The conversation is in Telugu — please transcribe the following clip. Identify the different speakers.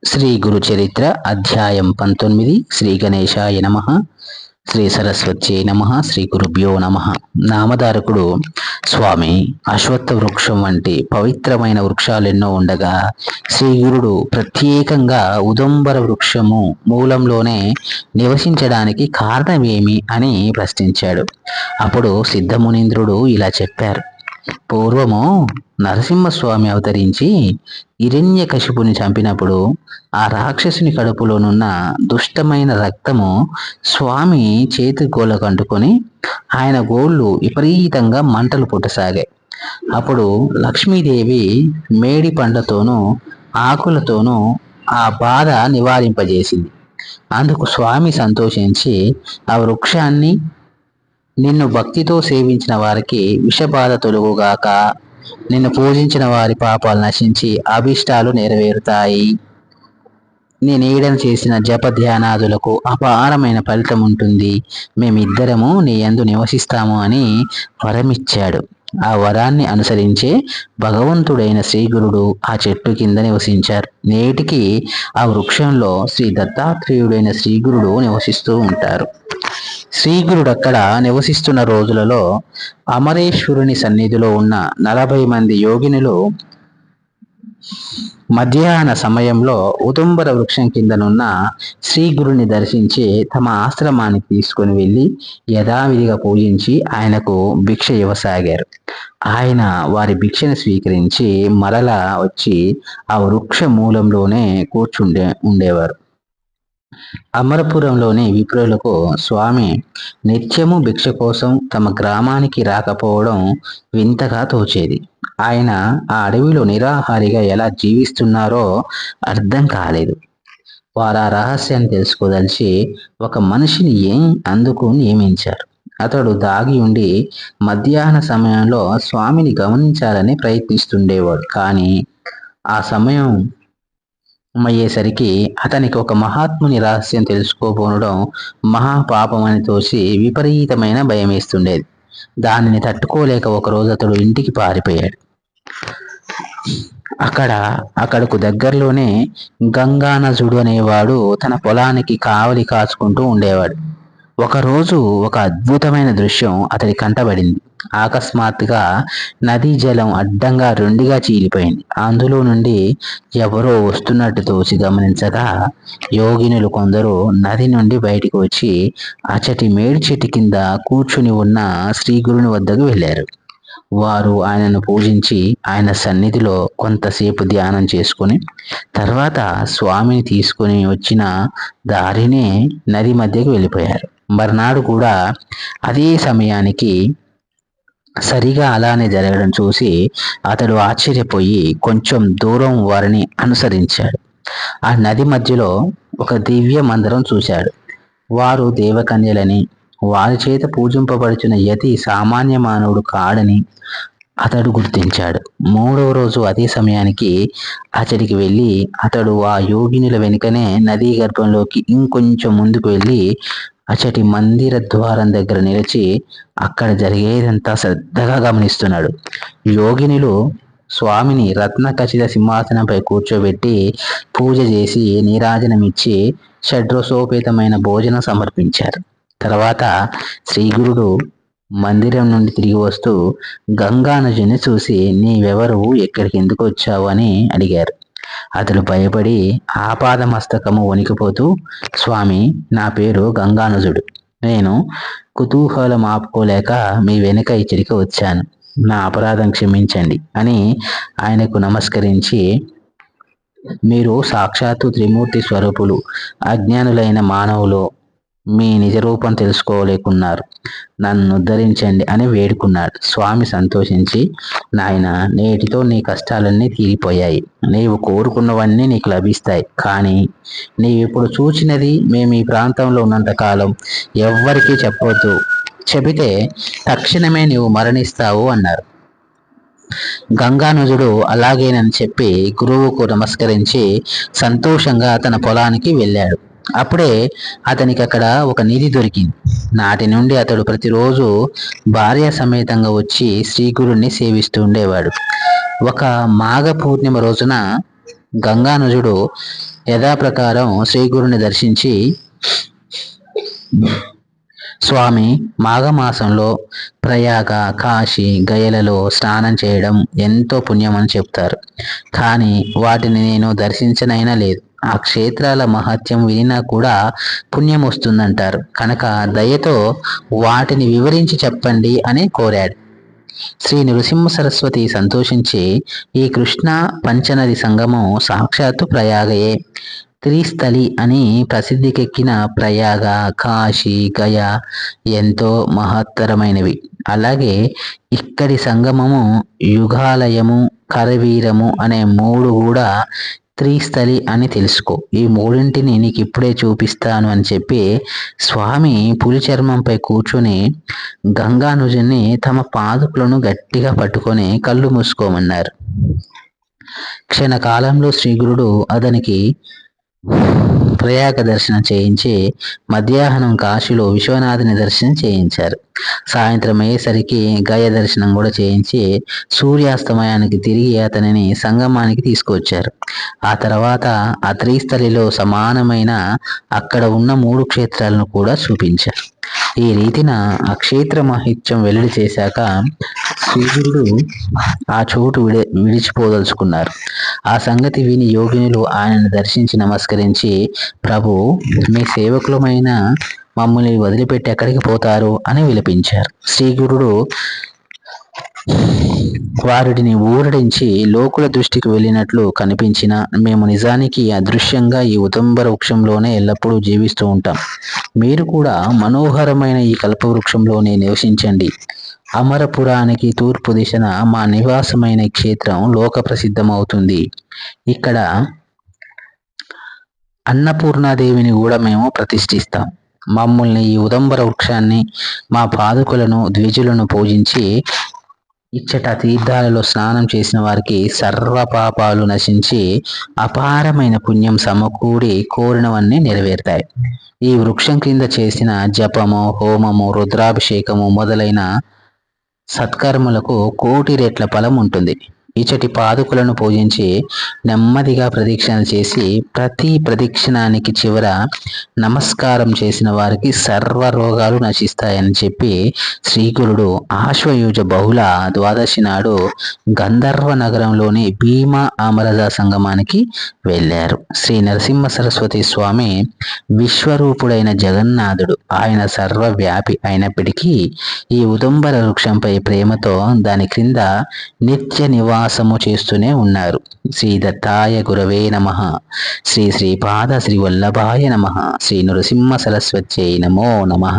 Speaker 1: శ్రీ గురు చరిత్ర అధ్యాయం 19 శ్రీ గణేశాయ నమ శ్రీ సరస్వత్యై నమ శ్రీ గురుభ్యో నమ. నామధారకుడు స్వామి అశ్వత్థ వృక్షం వంటి పవిత్రమైన వృక్షాలెన్నో ఉండగా శ్రీగురుడు ప్రత్యేకంగా ఉదంబర వృక్షము మూలంలోనే నివసించడానికి కారణమేమి అని ప్రశ్నించాడు. అప్పుడు సిద్ధమునీంద్రుడు ఇలా చెప్పారు. పూర్వము నరసింహస్వామి అవతరించి హిరణ్యకశిపుని చంపినప్పుడు ఆ రాక్షసుని కడుపులోనున్న దుష్టమైన రక్తము స్వామి చేతి గోళ్ళకు అంటుకొని ఆయన గోళ్ళు విపరీతంగా మంటలు పుట్టసాగాయి. అప్పుడు లక్ష్మీదేవి మేడి పండ్లతోనూ ఆకులతోనూ ఆ బాధ నివారింపజేసింది. అందుకు స్వామి సంతోషించి ఆ వృక్షాన్ని నిన్ను భక్తితో సేవించిన వారికి విషబాధ తొలుగుగాక, నిన్ను పూజించిన వారి పాపాలు నశించి అభిష్టాలు నెరవేరుతాయి, నేనేడన చేసిన జప ధ్యానాదులకు అపారమైన ఫలితం ఉంటుంది, మేమిద్దరము నీ యందు నివసిస్తాము అని వరమిచ్చాడు. ఆ వరాన్ని అనుసరించే భగవంతుడైన శ్రీగురుడు ఆ చెట్టు కింద నివసించారు. నేటికి ఆ వృక్షంలో శ్రీ దత్తాత్రేయుడైన శ్రీగురుడు నివసిస్తూ ఉంటారు. శ్రీగురుడు అక్కడ నివసిస్తున్న రోజులలో అమరేశ్వరుని సన్నిధిలో ఉన్న 40 మంది యోగినులు మధ్యాహ్న సమయంలో ఉదంబర వృక్షం కిందనున్న శ్రీగురుని దర్శించి తమ ఆశ్రమానికి తీసుకుని వెళ్ళి యథావిధిగా పూజించి ఆయనకు భిక్ష ఇవ్వసాగారు. ఆయన వారి భిక్షను స్వీకరించి మరలా వచ్చి ఆ వృక్ష మూలంలోనే ఉండేవారు. అమరపురంలోని విప్రులకు స్వామి నిత్యము భిక్ష కోసం తమ గ్రామానికి రాకపోవడం వింతగా తోచేది. ఆయన ఆ అడవిలో నిరాహారిగా ఎలా జీవిస్తున్నారో అర్థం కాలేదు. వారు ఆ రహస్యాన్ని తెలుసుకోదలిచి ఒక మనిషిని అందుకు నియమించారు. అతడు దాగి ఉండి మధ్యాహ్న సమయంలో స్వామిని గమనించాలని ప్రయత్నిస్తుండేవాడు. కానీ ఆ సమయం అయ్యేసరికి అతనికి ఒక మహాత్ముని రహస్యం తెలుసుకోపోవడం మహాపాపమని తోచి విపరీతమైన భయం వేస్తుండేది. దానిని తట్టుకోలేక ఒకరోజు అతడు ఇంటికి పారిపోయాడు. అక్కడకు దగ్గరలోనే గంగానజుడు అనేవాడు తన పొలానికి కావలి కాచుకుంటూ ఉండేవాడు. ఒకరోజు ఒక అద్భుతమైన దృశ్యం అతడి కంటబడింది. అకస్మాత్తుగా నదీ జలం అడ్డంగా రెండుగా చీలిపోయింది. అందులో నుండి ఎవరో వస్తున్నట్టు తోచి గమనించగా యోగినులు కొందరు నది నుండి బయటికి వచ్చి అచ్చటి మేడి చెట్టు కింద కూర్చుని ఉన్న శ్రీగురుని వద్దకు వెళ్ళారు. వారు ఆయనను పూజించి ఆయన సన్నిధిలో కొంతసేపు ధ్యానం చేసుకుని తర్వాత స్వామిని తీసుకుని వచ్చిన దారినే నది మధ్యకు వెళ్ళిపోయారు. మర్నాడు కూడా అదే సమయానికి సరిగా అలానే జరగడం చూసి అతడు ఆశ్చర్యపోయి కొంచెం దూరం వారిని అనుసరించాడు. ఆ నది మధ్యలో ఒక దివ్య మందిరం చూశాడు. వారు దేవకన్యలని, వారి చేత పూజింపబడుచున్న యతి సామాన్య మానవుడు కాడని అతడు గుర్తించాడు. 3వ రోజు అదే సమయానికి అతడికి వెళ్ళి అతడు ఆ యోగినుల వెనుకనే నదీ గర్భంలోకి ఇంకొంచెం ముందుకు వెళ్ళి అచ్చటి మందిర ద్వారం దగ్గర నిలిచి అక్కడ జరిగేదంతా శ్రద్ధగా గమనిస్తున్నాడు. యోగినులు స్వామిని రత్న ఖచ్చిత సింహాసనంపై కూర్చోబెట్టి పూజ చేసి నీరాజనమిచ్చి షడ్రసోపేతమైన భోజనం సమర్పించారు. తర్వాత శ్రీగురుడు మందిరం నుండి తిరిగి వస్తూ గంగానజుని చూసి నీవెవరు, ఎక్కడికి ఎందుకు వచ్చావు అని అడిగారు. అతడు భయపడి ఆపాదమస్తకము వణికిపోతూ స్వామి, నా పేరు గంగానజుడు, నేను కుతూహలం ఆపుకోలేక మీ వెనుక ఇచ్చడికి వచ్చాను, నా అపరాధం క్షమించండి అని ఆయనకు నమస్కరించి మీరు సాక్షాత్తు త్రిమూర్తి స్వరూపులు, అజ్ఞానులైన మానవులు మీ నిజ రూపం తెలుసుకోలేకున్నారు, నన్ను ఉద్ధరించండి అని వేడుకున్నాడు. స్వామి సంతోషించి నాయన, నేటితో నీ కష్టాలన్నీ తీరిపోయాయి, నీవు కోరుకున్నవన్నీ నీకు లభిస్తాయి. కానీ నీవిప్పుడు చూచినది మేము ఈ ప్రాంతంలో ఉన్నంత కాలం ఎవ్వరికీ చెప్పవద్దు, చెబితే తక్షణమే నీవు మరణిస్తావు అన్నారు. గంగానజుడు అలాగేనని చెప్పి గురువుకు నమస్కరించి సంతోషంగా తన పొలానికి వెళ్ళాడు. అప్పుడే అతనికి అక్కడ ఒక నిధి దొరికింది. నాటి నుండి అతడు ప్రతిరోజు భార్య సమేతంగా వచ్చి శ్రీగురుణ్ణి సేవిస్తూ ఉండేవాడు. ఒక మాఘ పూర్ణిమ రోజున గంగానుజుడు యథాప్రకారం శ్రీగురుని దర్శించి, స్వామి, మాఘమాసంలో ప్రయాగ, కాశీ, గయలలో స్నానం చేయడం ఎంతో పుణ్యమని చెప్తారు. కానీ వాటిని నేను దర్శించనైనా లేదు. ఆ క్షేత్రాల మహత్యం వినినా కూడా పుణ్యం వస్తుందంటారు. కనుక దయతో వాటిని వివరించి చెప్పండి అని కోరాడు. శ్రీ నృసింహ సరస్వతి సంతోషించి, ఈ కృష్ణ పంచనది సంగమం సాక్షాత్తు ప్రయాగయే. త్రిస్థలి అని ప్రసిద్ధికెక్కిన ప్రయాగ, కాశీ, గయ ఎంతో మహత్తరమైనవి. అలాగే ఇక్కడి సంగమము, యుగాలయము, కరవీరము అనే మూడు కూడా త్రిస్థలి అని తెలుసుకో. ఈ మూడింటిని నీకు ఇప్పుడే చూపిస్తాను అని చెప్పి స్వామి పులి చర్మంపై కూర్చుని గంగానుజుని తమ పాదుకులను గట్టిగా పట్టుకొని కళ్ళు మూసుకోమన్నారు. క్షణకాలంలో శ్రీగురుడు అతనికి ప్రయాగ దర్శనం చేయించి, మధ్యాహ్నం కాశీలో విశ్వనాథుని దర్శనం చేయించారు. సాయంత్రం అయ్యేసరికి గయ దర్శనం కూడా చేయించి సూర్యాస్తమయానికి తిరిగి అతనిని సంగమానికి తీసుకొచ్చారు. ఆ తర్వాత ఆ త్రిస్థలిలో సమానమైన అక్కడ ఉన్న 3 క్షేత్రాలను కూడా చూపించారు. ఈ రీతిన ఆ క్షేత్ర మహిత్యం వెల్లడి చేశాక శ్రీగురుడు ఆ చోటు విడిచిపోదలుచుకున్నారు. ఆ సంగతి విని యోగినులు ఆయనను దర్శించి నమస్కరించి, ప్రభు, మీ సేవకులమైన మమ్మల్ని వదిలిపెట్టి ఎక్కడికి పోతారు అని విలపించారు. శ్రీగురుడు వారిని ఊరడించి, లోకుల దృష్టికి వెళ్ళినట్లు కనిపించిన మేము నిజానికి అదృశ్యంగా ఈ ఉదంబర వృక్షంలోనే ఎల్లప్పుడూ జీవిస్తూ ఉంటాం. మీరు కూడా మనోహరమైన ఈ కల్పవృక్షంలోనే నివసించండి. అమరపురానికి తూర్పు దిశన మా నివాసమైన క్షేత్రం లోక ప్రసిద్ధమవుతుంది. ఇక్కడ అన్నపూర్ణాదేవిని కూడా మేము ప్రతిష్ఠిస్తాం. మమ్మల్ని ఈ ఉదంబర వృక్షాన్ని, మా పాదుకులను, ద్విజులను పూజించి ఇచ్చట తీర్థాలలో స్నానం చేసిన వారికి సర్వ పాపాలు నశించి అపారమైన పుణ్యం సమకూడి కోరినవన్నీ నెరవేరుతాయి. ఈ వృక్షం క్రింద చేసిన జపము, హోమము, రుద్రాభిషేకము మొదలైన సత్కర్మలకు 1,000,000 రెట్ల ఫలం ఉంటుంది. ఇచ్చటి పాదుకులను పూజించి నెమ్మదిగా ప్రదక్షిణ చేసి ప్రతి ప్రదక్షిణానికి చివర నమస్కారం చేసిన వారికి సర్వ రోగాలు నశిస్తాయని చెప్పి శ్రీగురుడు ఆశ్వయుజ బహుళ ద్వాదశి నాడు గంధర్వ నగరంలోని భీమా అమరజ సంగమానికి వెళ్ళారు. శ్రీ నరసింహ సరస్వతి స్వామి విశ్వరూపుడైన జగన్నాథుడు. ఆయన సర్వవ్యాపి అయినప్పటికీ ఈ ఉదంబర వృక్షంపై ప్రేమతో దాని క్రింద నిత్య నివాసము చేస్తూనే ఉన్నారు. శ్రీ దత్తాయ గురవే నమః. శ్రీ శ్రీపాద శ్రీ వల్లభాయ నమః. శ్రీ నృసింహ సరస్వత్యై నమో నమః.